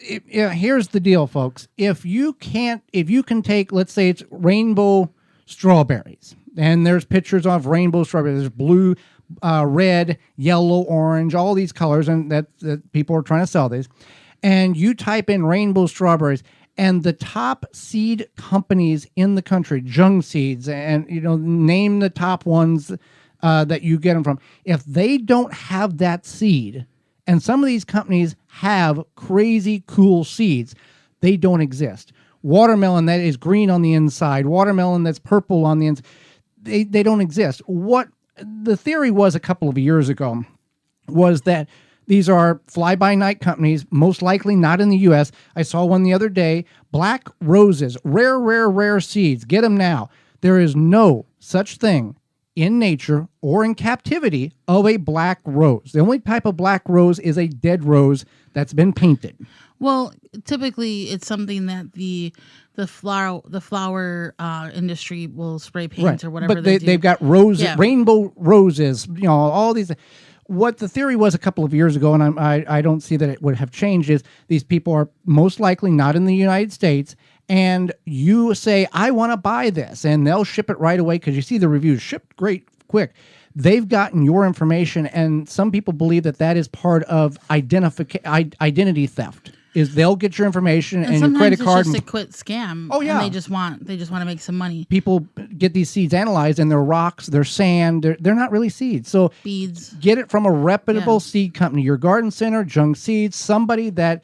here's the deal, folks. If you can take, let's say it's rainbow strawberries, and there's pictures of rainbow strawberries. There's blue, red, yellow, orange, all these colors, and that people are trying to sell these. And you type in rainbow strawberries, and the top seed companies in the country, Jung Seeds, and name the top ones that you get them from. If they don't have that seed, and some of these companies have crazy cool seeds, they don't exist. Watermelon that is green on the inside, watermelon that's purple on the inside, they don't exist. What the theory was a couple of years ago was that these are fly-by-night companies, most likely not in the U.S. I saw one the other day, Black Roses, rare seeds. Get them now. There is no such thing in nature or in captivity of a black rose. The only type of black rose is a dead rose that's been painted. Well, typically it's something that the flower industry will spray paint or whatever. But they do. They've got roses, rainbow roses, all these. What the theory was a couple of years ago, and I don't see that it would have changed, is these people are most likely not in the United States, and you say, I want to buy this, and they'll ship it right away because you see the reviews shipped great quick. They've gotten your information, and some people believe that is part of identity theft. Is they'll get your information and your credit card. It's just a quick scam. Oh yeah, and they just want to make some money. People get these seeds analyzed, and they're rocks, they're sand, they're not really seeds. So beads. Get it from a reputable seed company, your garden center, Jung Seeds, somebody that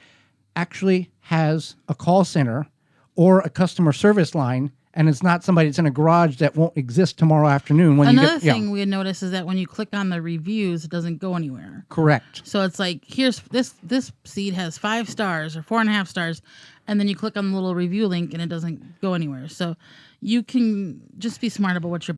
actually has a call center or a customer service line. And it's not somebody that's in a garage that won't exist tomorrow afternoon. Another thing we had noticed is that when you click on the reviews, it doesn't go anywhere. Correct. So it's like, here's this seed has 5 stars or 4.5 stars, and then you click on the little review link and it doesn't go anywhere. So you can just be smart about what you're